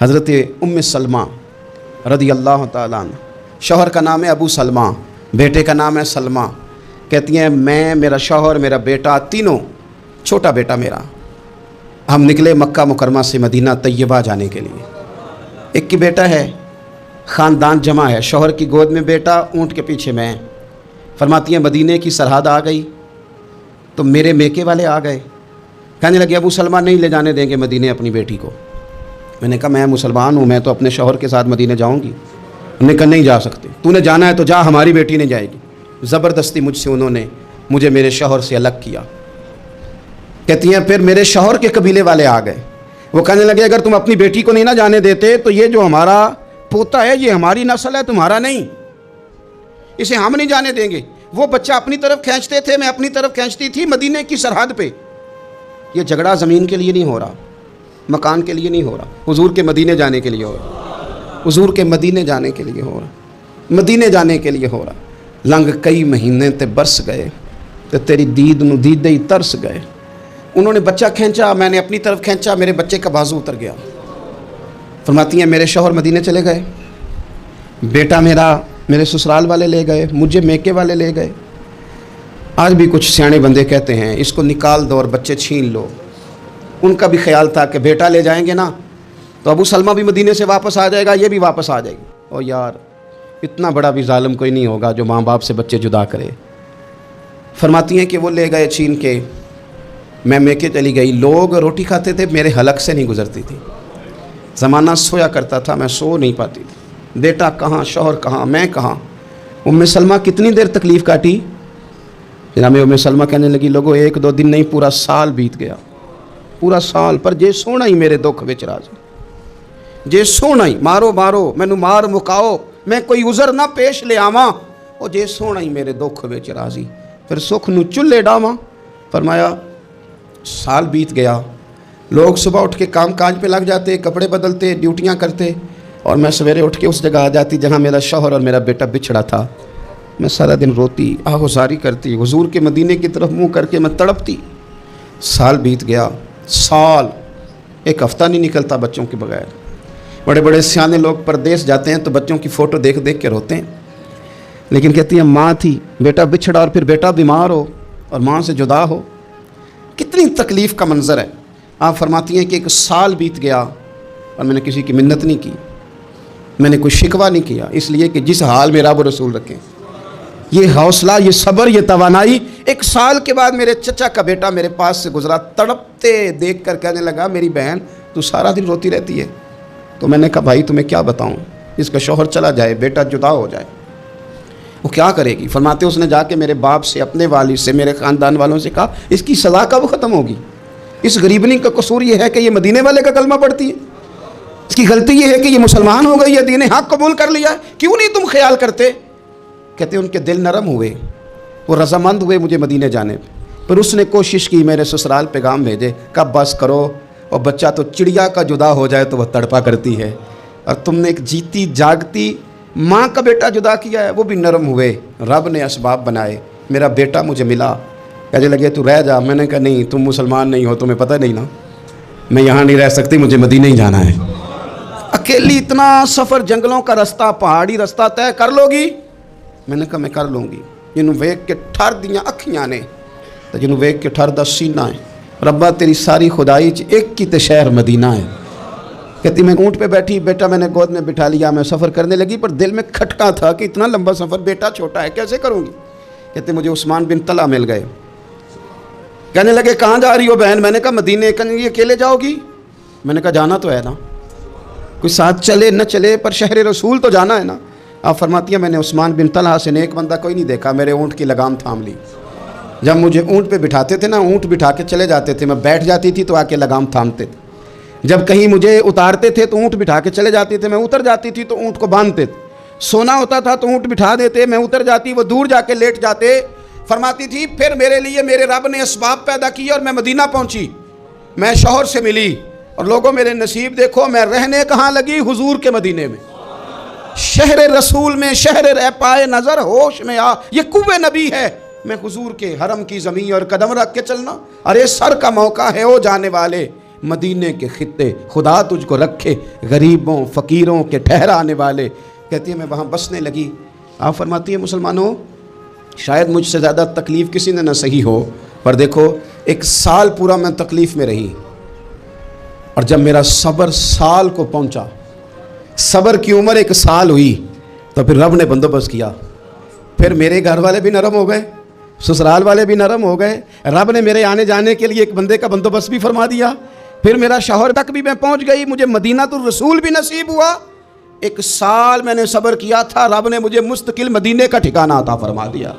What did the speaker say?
حضرت ام سلمہ رضی اللہ تعالیٰ عنہ، شوہر کا نام ہے ابو سلمہ، بیٹے کا نام ہے سلمہ، کہتی ہیں میں، میرا شوہر، میرا بیٹا، تینوں، چھوٹا بیٹا میرا، ہم نکلے مکہ مکرمہ سے مدینہ طیبہ جانے کے لیے۔ ایک کی بیٹا ہے، خاندان جمع ہے، شوہر کی گود میں بیٹا، اونٹ کے پیچھے میں۔ فرماتی ہیں مدینے کی سرحد آ گئی تو میرے میکے والے آ گئے، کہنے لگے ابو سلمہ نہیں لے جانے دیں گے مدینے اپنی بیٹی کو۔ میں نے کہا میں مسلمان ہوں، میں تو اپنے شوہر کے ساتھ مدینے جاؤں گی۔ انہوں نے کہا نہیں جا سکتے، تو نے جانا ہے تو جا، ہماری بیٹی نہیں جائے گی۔ زبردستی مجھ سے انہوں نے مجھے میرے شوہر سے الگ کیا۔ کہتی ہیں پھر میرے شوہر کے قبیلے والے آ گئے، وہ کہنے لگے اگر تم اپنی بیٹی کو نہیں نہ جانے دیتے تو یہ جو ہمارا پوتا ہے یہ ہماری نسل ہے، تمہارا نہیں، اسے ہم نہیں جانے دیں گے۔ وہ بچہ اپنی طرف کھینچتے تھے، میں اپنی طرف کھینچتی تھی، مدینے کی سرحد پہ۔ یہ جھگڑا زمین کے لیے نہیں ہو رہا، مکان کے لیے نہیں ہو رہا، حضور کے مدینے جانے کے لیے ہو رہا، حضور کے مدینے جانے کے لیے ہو رہا، مدینے جانے کے لیے ہو رہا۔ لنگ کئی مہینے تے برس گئے تے تیری دید نو دیدے ہی ترس گئے۔ انہوں نے بچہ کھینچا، میں نے اپنی طرف کھینچا، میرے بچے کا بازو اتر گیا۔ فرماتی ہیں میرے شوہر مدینے چلے گئے، بیٹا میرا میرے سسرال والے لے گئے، مجھے میکے والے لے گئے۔ آج بھی کچھ سیانے بندے کہتے ہیں اس کو نکال دو اور بچے چھین لو۔ ان کا بھی خیال تھا کہ بیٹا لے جائیں گے نا تو ابو سلمہ بھی مدینے سے واپس آ جائے گا، یہ بھی واپس آ جائے گی۔ اور یار اتنا بڑا بھی ظالم کوئی نہیں ہوگا جو ماں باپ سے بچے جدا کرے۔ فرماتی ہیں کہ وہ لے گئے چھین کے، میں میکے چلی گئی، لوگ روٹی کھاتے تھے، میرے حلق سے نہیں گزرتی تھی۔ زمانہ سویا کرتا تھا، میں سو نہیں پاتی تھی۔ بیٹا کہاں، شوہر کہاں، میں کہاں۔ ام سلمہ کتنی دیر تکلیف کاٹی؟ جناب ام سلمہ کہنے لگی لوگوں ایک دو دن نہیں پورا سال بیت گیا، پورا سال، پر جے سونا ہی میرے دکھ وچ راضی، جے سونا ہی مارو مارو مینوں مار مکاؤ، میں کوئی عذر نہ پیش لے آواں، او جے سونا ہی میرے دکھ وچ راضی، پھر سکھ نو چلے ڈاواں۔ فرمایا سال بیت گیا، لوگ صبح اٹھ کے کام کاج پہ لگ جاتے، کپڑے بدلتے، ڈیوٹیاں کرتے، اور میں سویرے اٹھ کے اس جگہ آ جاتی جہاں میرا شوہر اور میرا بیٹا بچھڑا تھا۔ میں سارا دن روتی، آہوزاری کرتی، حضور کے مدینے کی طرف منہ کر کے میں تڑپتی۔ سال بیت گیا، سال، ایک ہفتہ نہیں نکلتا بچوں کے بغیر۔ بڑے بڑے سیانے لوگ پردیس جاتے ہیں تو بچوں کی فوٹو دیکھ دیکھ کے روتے ہیں، لیکن کہتی ہیں ماں تھی، بیٹا بچھڑا اور پھر بیٹا بیمار ہو اور ماں سے جدا ہو، کتنی تکلیف کا منظر ہے۔ آپ فرماتی ہیں کہ ایک سال بیت گیا اور میں نے کسی کی منت نہیں کی، میں نے کوئی شکوہ نہیں کیا، اس لیے کہ جس حال میں رب و رسول رکھیں۔ یہ حوصلہ، یہ صبر، یہ توانائی۔ ایک سال کے بعد میرے چچا کا بیٹا میرے پاس سے گزرا، تڑپتے دیکھ کر کہنے لگا میری بہن تو سارا دن روتی رہتی ہے۔ تو میں نے کہا بھائی تمہیں کیا بتاؤں، اس کا شوہر چلا جائے، بیٹا جدا ہو جائے، وہ کیا کرے گی؟ فرماتے اس نے جا کے میرے باپ سے، اپنے والد سے، میرے خاندان والوں سے کہا اس کی سزا کب ختم ہوگی؟ اس غریبنی کا قصور یہ ہے کہ یہ مدینے والے کا کلمہ پڑھتی ہے، اس کی غلطی یہ ہے کہ یہ مسلمان ہو گئی ہے، دین حق قبول کر لیا ہے، کیوں نہیں تم خیال کرتے؟ کہتے ان کے دل نرم ہوئے، وہ رضامند ہوئے مجھے مدینے جانے پہ۔ پھر اس نے کوشش کی میرے سسرال پیغام بھیجے، کب بس کرو، اور بچہ تو چڑیا کا جدا ہو جائے تو وہ تڑپا کرتی ہے، اور تم نے ایک جیتی جاگتی ماں کا بیٹا جدا کیا ہے۔ وہ بھی نرم ہوئے، رب نے اسباب بنائے، میرا بیٹا مجھے ملا۔ کہنے لگے تو رہ جا، میں نے کہا نہیں، تم مسلمان نہیں ہو، تمہیں پتہ نہیں نا، میں یہاں نہیں رہ سکتی، مجھے مدینے ہی جانا ہے۔ اکیلی اتنا سفر، جنگلوں کا رستہ، پہاڑی رستہ طے کر لو گی؟ میں نے کہا میں کر لوں گی۔ جنہوں ویک کے ٹھر دیاں اکھیاں نے تو جنہوں ویک کے ٹھر دا سینہ ہے، ربا تیری ساری خدائی ایک کی تے شہر مدینہ ہے۔ کہتی میں اونٹ پہ بیٹھی، بیٹا میں نے گود میں بٹھا لیا، میں سفر کرنے لگی، پر دل میں کھٹکا تھا کہ اتنا لمبا سفر، بیٹا چھوٹا ہے، کیسے کروں گی؟ کہتے مجھے عثمان بن طلحہ مل گئے، کہنے لگے کہاں جا رہی ہو بہن؟ میں نے کہا مدینے۔ کہنے لگے اکیلے جاؤ گی؟ میں نے کہا جانا تو ہے نا، کوئی ساتھ چلے نہ چلے پر شہر رسول تو جانا ہے نا۔ آپ فرماتی ہیں میں نے عثمان بن طلحہ سے نیک بندہ کوئی نہیں دیکھا، میرے اونٹ کی لگام تھام لی۔ جب مجھے اونٹ پہ بٹھاتے تھے نا، اونٹ بٹھا کے چلے جاتے تھے، میں بیٹھ جاتی تھی تو آ کے لگام تھامتے تھے۔ جب کہیں مجھے اتارتے تھے تو اونٹ بٹھا کے چلے جاتے تھے، میں اتر جاتی تھی تو اونٹ کو باندھتے تھے۔ سونا ہوتا تھا تو اونٹ بٹھا دیتے، میں اتر جاتی، وہ دور جا کے لیٹ جاتے۔ فرماتی تھی پھر میرے لیے میرے رب نے اسباب پیدا کیے اور میں مدینہ پہنچی، میں شوہر سے ملی، اور لوگوں میرے نصیب دیکھو، میں رہنے کہاں لگی؟ حضور کے مدینے میں، شہر رسول میں، شہر رہ پائے نظر ہوش میں آ، یہ کوہ نبی ہے، میں حضور کے حرم کی زمین اور قدم رکھ کے چلنا۔ ارے سر کا موقع ہے او جانے والے، مدینے کے خطے، خدا تجھ کو رکھے غریبوں فقیروں کے ٹھہرانے والے۔ کہتی ہے میں وہاں بسنے لگی۔ آپ فرماتی ہیں مسلمانوں شاید مجھ سے زیادہ تکلیف کسی نے نہ سہی ہو، پر دیکھو 1 سال پورا میں تکلیف میں رہی، اور جب میرا صبر سال کو پہنچا، صبر کی عمر 1 سال ہوئی، تو پھر رب نے بندوبست کیا۔ پھر میرے گھر والے بھی نرم ہو گئے، سسرال والے بھی نرم ہو گئے، رب نے میرے آنے جانے کے لیے ایک بندے کا بندوبست بھی فرما دیا۔ پھر میرا شوہر تک بھی میں پہنچ گئی، مجھے مدینہ الرسول بھی نصیب ہوا۔ 1 سال میں نے صبر کیا تھا، رب نے مجھے مستقل مدینے کا ٹھکانہ عطا فرما دیا۔